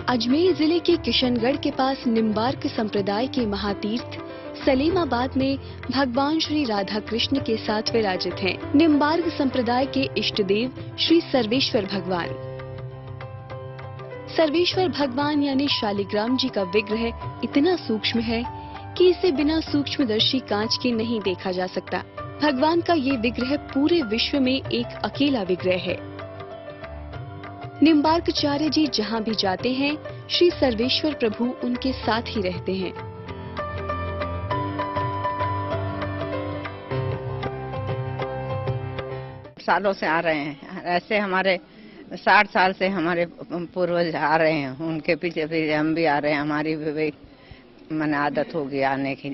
अजमेर जिले के किशनगढ़ के पास निम्बार्क संप्रदाय के महातीर्थ सलेमाबाद में भगवान श्री राधा कृष्ण के साथ विराजित हैं। निम्बार्क संप्रदाय के इष्ट देव श्री सर्वेश्वर भगवान। सर्वेश्वर भगवान यानी शालिग्राम जी का विग्रह इतना सूक्ष्म है कि इसे बिना सूक्ष्मदर्शी कांच के नहीं देखा जा सकता। भगवान का ये विग्रह पूरे विश्व में एक अकेला विग्रह है। निम्बार्काचार्य जी जहाँ भी जाते हैं, श्री सर्वेश्वर प्रभु उनके साथ ही रहते हैं। सालों से आ रहे हैं, ऐसे हमारे 60 साल से हमारे पूर्वज आ रहे हैं, उनके पीछे पीछे हम भी आ रहे हैं। हमारी भी मन आदत होगी आने की,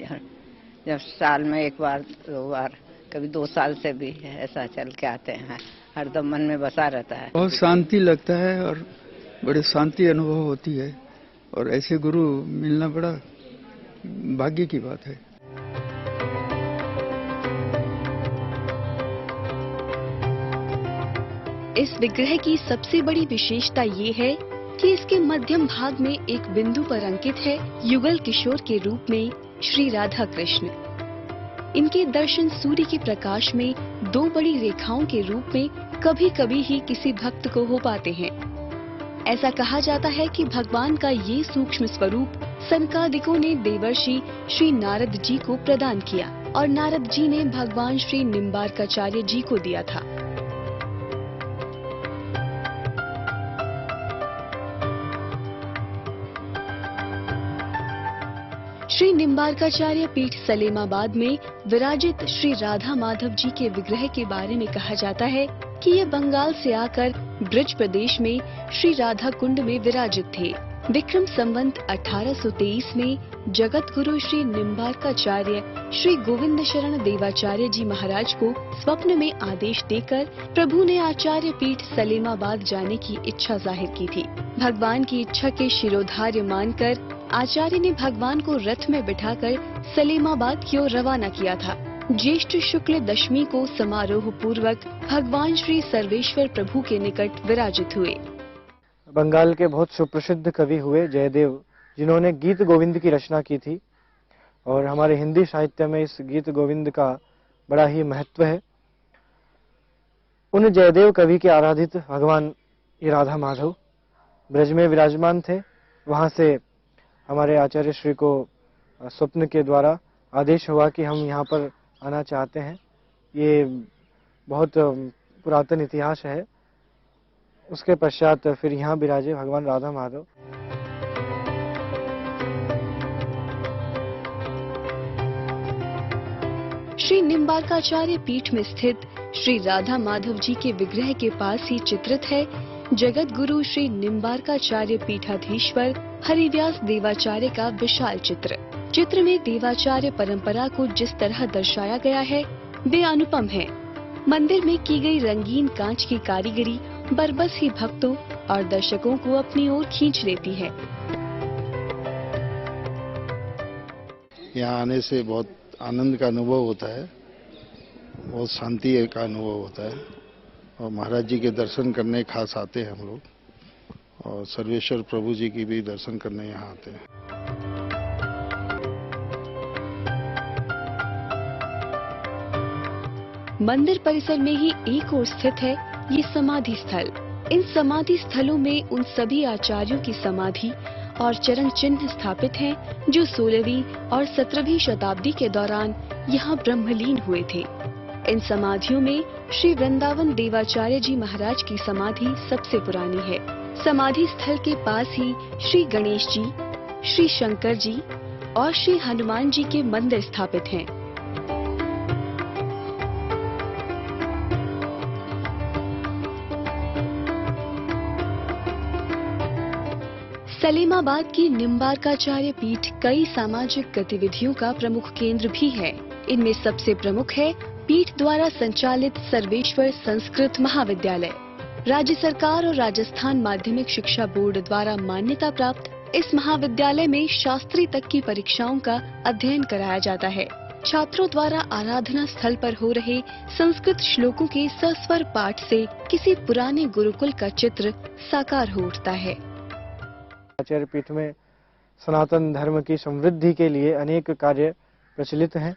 जब साल में एक बार 2 बार, कभी 2 साल से भी ऐसा चल के आते हैं। हरदम मन में बसा रहता है। बहुत शांति लगता है और बड़े शांति अनुभव होती है, और ऐसे गुरु मिलना बड़ा भाग्य की बात है। इस विग्रह की सबसे बड़ी विशेषता ये है कि इसके मध्यम भाग में एक बिंदु पर अंकित है युगल किशोर के रूप में श्री राधा कृष्ण। इनके दर्शन सूर्य के प्रकाश में 2 बड़ी रेखाओं के रूप में कभी कभी ही किसी भक्त को हो पाते हैं। ऐसा कहा जाता है कि भगवान का ये सूक्ष्म स्वरूप सनकादिकों ने देवर्षि श्री नारद जी को प्रदान किया और नारद जी ने भगवान श्री निम्बार्काचार्य जी को दिया था। श्री निम्बार्काचार्य पीठ सलेमाबाद में विराजित श्री राधा माधव जी के विग्रह के बारे में कहा जाता है कि ये बंगाल से आकर ब्रज प्रदेश में श्री राधा कुंड में विराजित थे। विक्रम संवत 1823 में जगत गुरु श्री निम्बार्काचार्य श्री गोविंद शरण देवाचार्य जी महाराज को स्वप्न में आदेश देकर प्रभु ने आचार्य पीठ सलेमाबाद जाने की इच्छा जाहिर की थी। भगवान की इच्छा के शिरोधार्य मानकर आचार्य ने भगवान को रथ में बिठाकर सलेमाबाद की ओर रवाना किया था। ज्येष्ठ शुक्ल दशमी को समारोह पूर्वक भगवान श्री सर्वेश्वर प्रभु के निकट विराजित हुए। बंगाल के बहुत सुप्रसिद्ध कवि हुए जयदेव, जिन्होंने गीत गोविंद की रचना की थी, और हमारे हिंदी साहित्य में इस गीत गोविंद का बड़ा ही महत्व है। उन जयदेव कवि के आराधित भगवान ये राधा माधव ब्रज में विराजमान थे। वहां से हमारे आचार्य श्री को स्वप्न के द्वारा आदेश हुआ कि हम यहाँ पर आना चाहते हैं। ये बहुत पुरातन इतिहास है। उसके पश्चात फिर यहाँ विराजे भगवान राधा माधव। श्री निम्बार्काचार्य पीठ में स्थित श्री राधा माधव जी के विग्रह के पास ही चित्रित है जगत गुरु श्री निम्बार्काचार्य पीठाधीश्वर हरिव्यास देवाचार्य का विशाल चित्र। चित्र में देवाचार्य परंपरा को जिस तरह दर्शाया गया है वे अनुपम है। मंदिर में की गई रंगीन कांच की कारीगरी बरबस ही भक्तों और दर्शकों को अपनी ओर खींच लेती है। यहाँ आने से बहुत आनंद का अनुभव होता है, बहुत शांति का अनुभव होता है, और महाराज जी के दर्शन करने खास आते हैं हम लोग, और सर्वेश्वर प्रभु जी की भी दर्शन करने यहाँ आते हैं। मंदिर परिसर में ही एक ओर स्थित है ये समाधि स्थल। इन समाधि स्थलों में उन सभी आचार्यों की समाधि और चरण चिन्ह स्थापित हैं जो 16वीं और 17वीं शताब्दी के दौरान यहाँ ब्रह्मलीन हुए थे। इन समाधियों में श्री वृंदावन देवाचार्य जी महाराज की समाधि सबसे पुरानी है। समाधि स्थल के पास ही श्री गणेश जी, श्री शंकर जी और श्री हनुमान जी के मंदिर स्थापित हैं। सलेमाबाद की निम्बार्काचार्य पीठ कई सामाजिक गतिविधियों का प्रमुख केंद्र भी है। इनमें सबसे प्रमुख है पीठ द्वारा संचालित सर्वेश्वर संस्कृत महाविद्यालय। राज्य सरकार और राजस्थान माध्यमिक शिक्षा बोर्ड द्वारा मान्यता प्राप्त इस महाविद्यालय में शास्त्री तक की परीक्षाओं का अध्ययन कराया जाता है। छात्रों द्वारा आराधना स्थल पर हो रहे संस्कृत श्लोकों के सस्वर पाठ से किसी पुराने गुरुकुल का चित्र साकार हो उठता है। आचार्य पीठ में सनातन धर्म की समृद्धि के लिए अनेक कार्य प्रचलित हैं,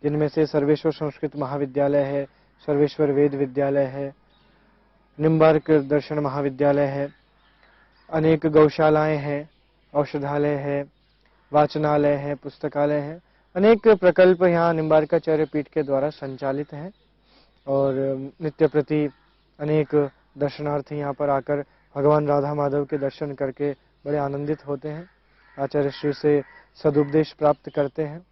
जिनमें से सर्वेश्वर संस्कृत महाविद्यालय है, सर्वेश्वर वेद विद्यालय है, निम्बार्क दर्शन महाविद्यालय है, अनेक गौशालाएं हैं, औषधालय है, वाचनालय है, पुस्तकालय है। अनेक प्रकल्प यहाँ निम्बार्काचार्य पीठ के द्वारा संचालित हैं और नित्य प्रति अनेक दर्शनार्थी यहाँ पर आकर भगवान राधा माधव के दर्शन करके बड़े आनंदित होते हैं, आचार्य श्री से सदुपदेश प्राप्त करते हैं।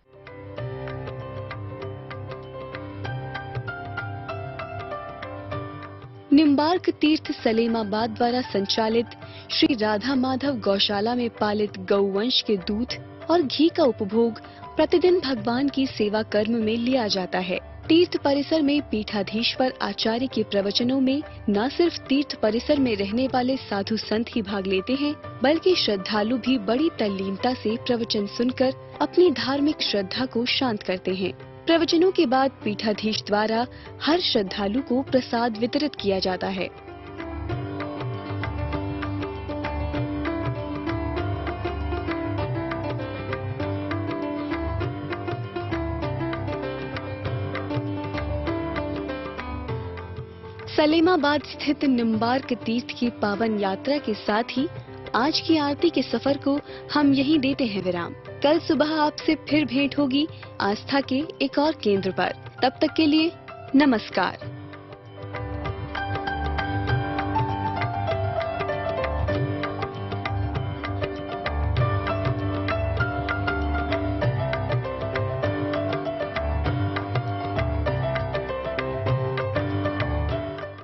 निम्बार्क तीर्थ सलेमाबाद द्वारा संचालित श्री राधा माधव गौशाला में पालित गौवंश के दूध और घी का उपभोग प्रतिदिन भगवान की सेवा कर्म में लिया जाता है। तीर्थ परिसर में पीठाधीश्वर आचार्य के प्रवचनों में न सिर्फ तीर्थ परिसर में रहने वाले साधु संत ही भाग लेते हैं, बल्कि श्रद्धालु भी बड़ी तल्लीनता से प्रवचन सुनकर अपनी धार्मिक श्रद्धा को शांत करते हैं। प्रवचनों के बाद पीठाधीश द्वारा हर श्रद्धालु को प्रसाद वितरित किया जाता है। सलेमाबाद स्थित निम्बार्क तीर्थ की पावन यात्रा के साथ ही आज की आरती के सफर को हम यहीं देते हैं विराम। कल सुबह आपसे फिर भेंट होगी आस्था के एक और केंद्र पर। तब तक के लिए नमस्कार।